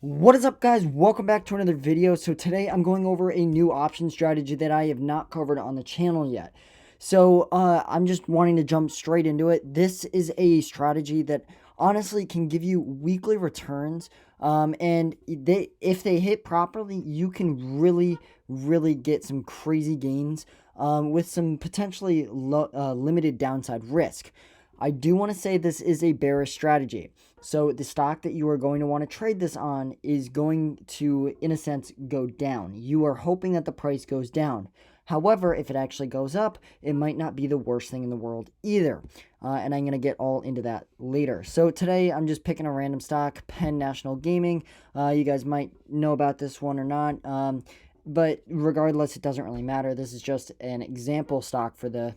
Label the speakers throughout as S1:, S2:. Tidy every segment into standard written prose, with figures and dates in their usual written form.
S1: What is up, guys? Welcome back to another video. So today I'm going over a new option strategy that I have not covered on the channel yet. So I'm just wanting to jump straight into it. This is a strategy that honestly can give you weekly returns. And if they hit properly, you can really get some crazy gains with some potentially limited downside risk. I do want to say this is a bearish strategy. So the stock that you are going to want to trade this on is going to, in a sense, go down. You are hoping that the price goes down. However, if it actually goes up, it might not be the worst thing in the world either. And I'm going to get all into that later. So today I'm just picking a random stock, Penn National Gaming. You guys might know about this one or not. But regardless, it doesn't really matter. This is just an example stock for the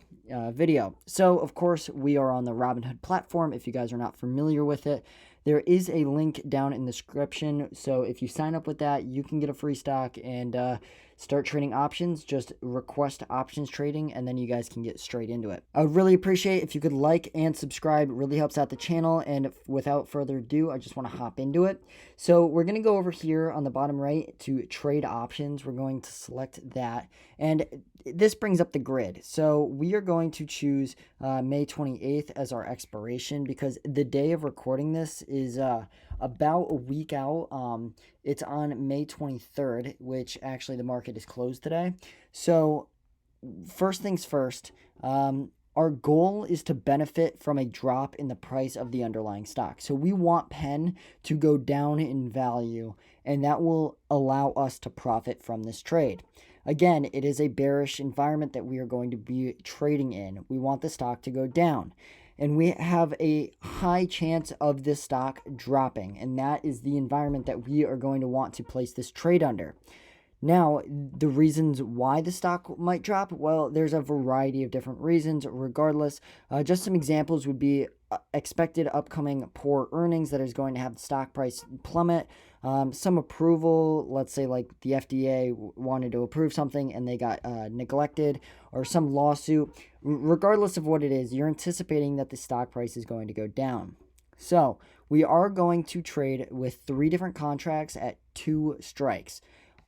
S1: video. So, of course, we are on the Robinhood platform. If you guys are not familiar with it, there is a link down in the description. So if you sign up with that, you can get a free stock and start trading options. Just request options trading, and then you guys can get straight into it. I would really appreciate if you could like and subscribe. It really helps out the channel. And without further ado, I just want to hop into it. So we're going to go over here on the bottom right to trade options. We're going to select that. And this brings up the grid. So we are going to choose May 28th as our expiration because the day of recording this is about a week out. It's on May 23rd, which actually the market is closed today. So first things first, our goal is to benefit from a drop in the price of the underlying stock. So we want Penn to go down in value, and that will allow us to profit from this trade. Again, it is a bearish environment that we are going to be trading in. We want the stock to go down. And we have a high chance of this stock dropping. And that is the environment that we are going to want to place this trade under. Now, the reasons why the stock might drop, well, there's a variety of different reasons. Regardless, just some examples would be expected upcoming poor earnings that is going to have the stock price plummet. Some approval, let's say like the FDA wanted to approve something and they got neglected, or some lawsuit. Regardless of what it is, you're anticipating that the stock price is going to go down. So we are going to trade with 3 different contracts at 2 strikes.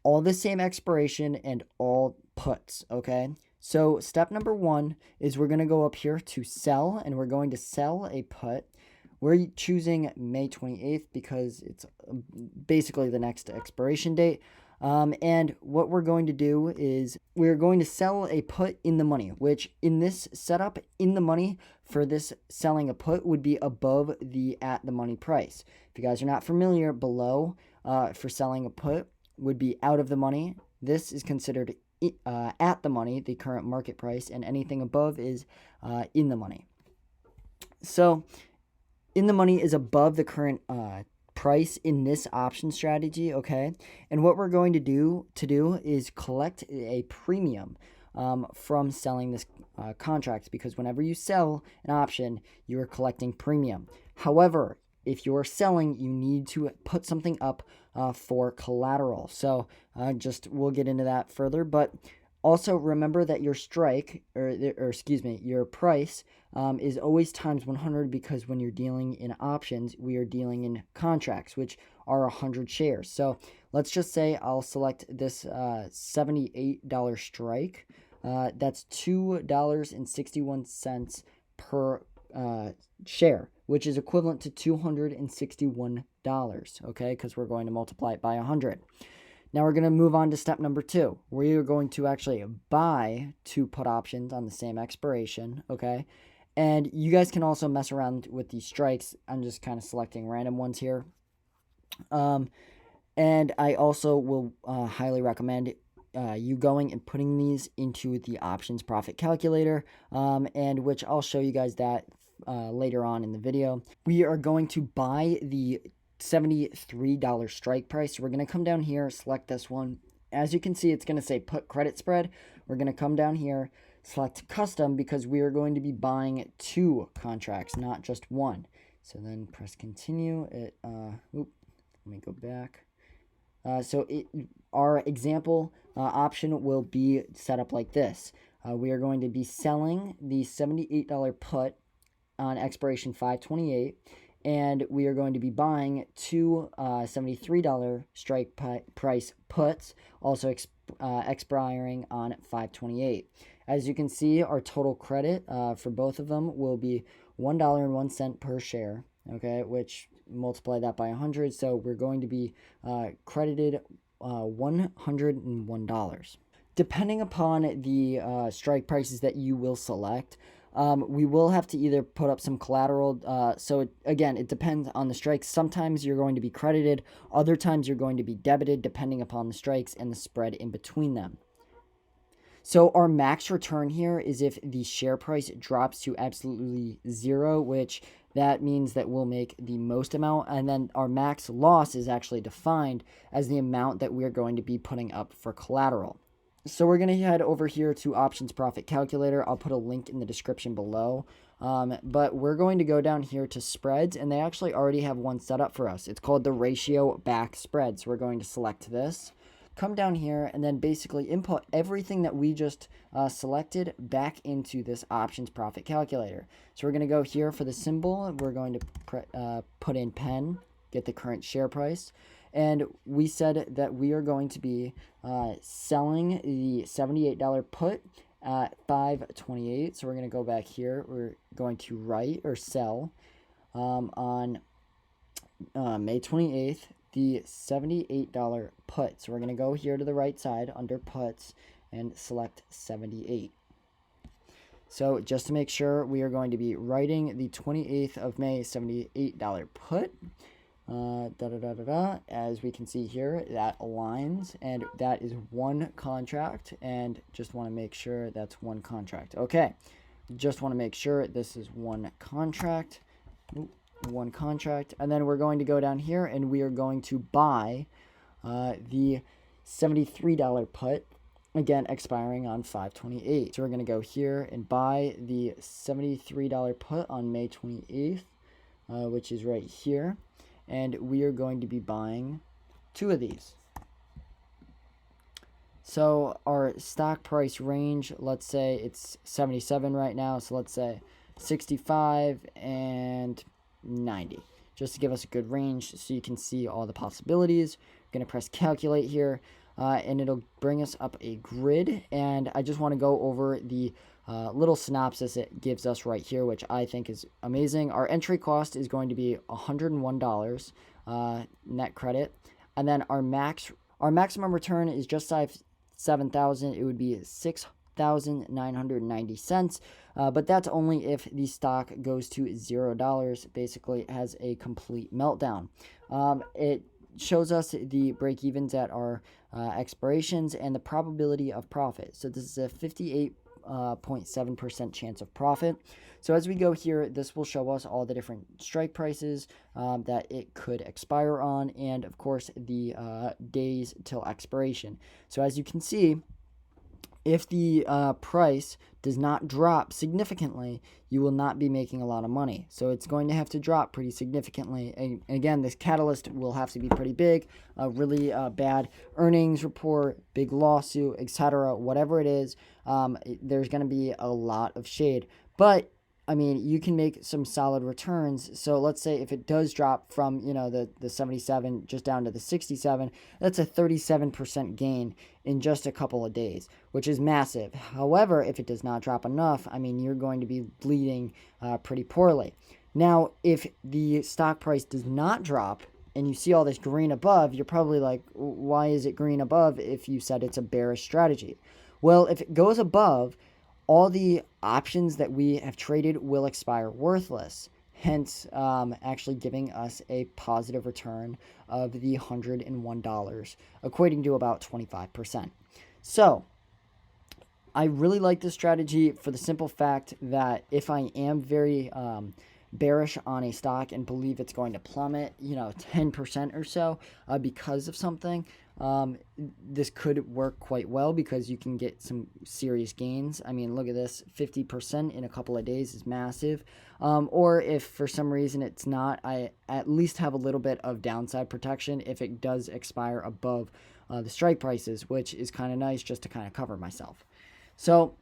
S1: All the same expiration and all puts, okay? So step number 1 is we're going to go up here to sell, and we're going to sell a put. We're choosing May 28th because it's basically the next expiration date. And what we're going to do is we're going to sell a put in the money, which in this setup, in the money for this selling a put would be above the at the money price. If you guys are not familiar, below for selling a put would be out of the money. This is considered at the money, the current market price, and anything above is in the money. So in the money is above the current price in this option strategy, okay? And what we're going to do is collect a premium from selling this contract, because whenever you sell an option, you are collecting premium. However, if you're selling, you need to put something up for collateral. So we'll get into that further, but also remember that your strike, or excuse me, your price is always times 100, because when you're dealing in options, we are dealing in contracts, which are 100 shares. So let's just say I'll select this $78 strike. That's $2.61 per share, which is equivalent to $261, okay, because we're going to multiply it by 100. Now we're going to move on to step number 2. We are going to actually buy 2 put options on the same expiration, okay? And you guys can also mess around with these strikes. I'm just kind of selecting random ones here. And I also will highly recommend you going and putting these into the options profit calculator, and which I'll show you guys that later on in the video. We are going to buy the $73 strike price. So we're going to come down here, select this one. As you can see, it's going to say put credit spread. We're going to come down here, select custom, because we are going to be buying 2 contracts, not just 1. So then press continue. Let me go back. Our example option will be set up like this. We are going to be selling the $78 put on expiration 5/28, and we are going to be buying two $73 strike price puts, also expiring on 5/28. As you can see, our total credit for both of them will be $1.01 per share, okay, which multiply that by 100, so we're going to be credited $101. Depending upon the strike prices that you will select, we will have to either put up some collateral. Again, it depends on the strikes. Sometimes you're going to be credited. Other times you're going to be debited depending upon the strikes and the spread in between them. So our max return here is if the share price drops to absolutely zero, which that means that we'll make the most amount. And then our max loss is actually defined as the amount that we're going to be putting up for collateral. So we're going to head over here to Options Profit Calculator. I'll put a link in the description below. But we're going to go down here to spreads, and they actually already have one set up for us. It's called the ratio back spread. So we're going to select this, come down here, and then basically input everything that we just selected back into this Options Profit Calculator. So we're going to go here for the symbol. We're going to put in pen, get the current share price. And we said that we are going to be selling the $78 put at 5/28. So we're going to go back here. We're going to write or sell on May 28th the $78 put. So we're going to go here to the right side under puts and select 78. So just to make sure, we are going to be writing the 28th of May $78 put. As we can see here, that aligns, and that is one contract, and just want to make sure that's one contract. Okay, just want to make sure this is one contract. And then we're going to go down here and we are going to buy the $73 put, again expiring on 5/28. So we're going to go here and buy the $73 put on May 28th, which is right here. And we are going to be buying two of these. So our stock price range, let's say it's 77 right now. So let's say 65 and 90, just to give us a good range so you can see all the possibilities. We're going to press calculate here, and it'll bring us up a grid. And I just want to go over the little synopsis it gives us right here, which I think is amazing. Our entry cost is going to be $101 net credit, and then our maximum return is just $7,000. It would be $6,990, but that's only if the stock goes to $0. Basically, it has a complete meltdown. It shows us the break evens at our expirations and the probability of profit. So this is a 58.7% chance of profit. So as we go here, this will show us all the different strike prices that it could expire on, and of course the days till expiration. So as you can see, if the price does not drop significantly, you will not be making a lot of money. So it's going to have to drop pretty significantly. And again, this catalyst will have to be pretty big, a really bad earnings report, big lawsuit, etc. Whatever it is, there's going to be a lot of shade. But I mean, you can make some solid returns. So let's say if it does drop from, the 77 just down to the 67, that's a 37% gain in just a couple of days, which is massive. However, if it does not drop enough, I mean, you're going to be bleeding pretty poorly. Now, if the stock price does not drop and you see all this green above, you're probably like, why is it green above if you said it's a bearish strategy? Well, if it goes above, all the options that we have traded will expire worthless, hence actually giving us a positive return of the $101, equating to about 25%. So I really like this strategy for the simple fact that if I am very bearish on a stock and believe it's going to plummet, 10% or so because of something, this could work quite well because you can get some serious gains. I mean, look at this, 50% in a couple of days is massive. Or if for some reason it's not, I at least have a little bit of downside protection if it does expire above the strike prices, which is kind of nice just to kind of cover myself. So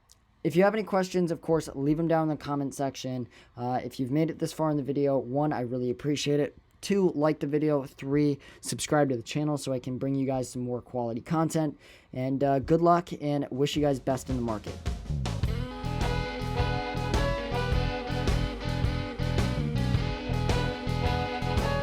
S1: If you have any questions, of course, leave them down in the comment section. If you've made it this far in the video, 1, I really appreciate it. 2, like the video. 3, subscribe to the channel so I can bring you guys some more quality content. And good luck, and wish you guys best in the market.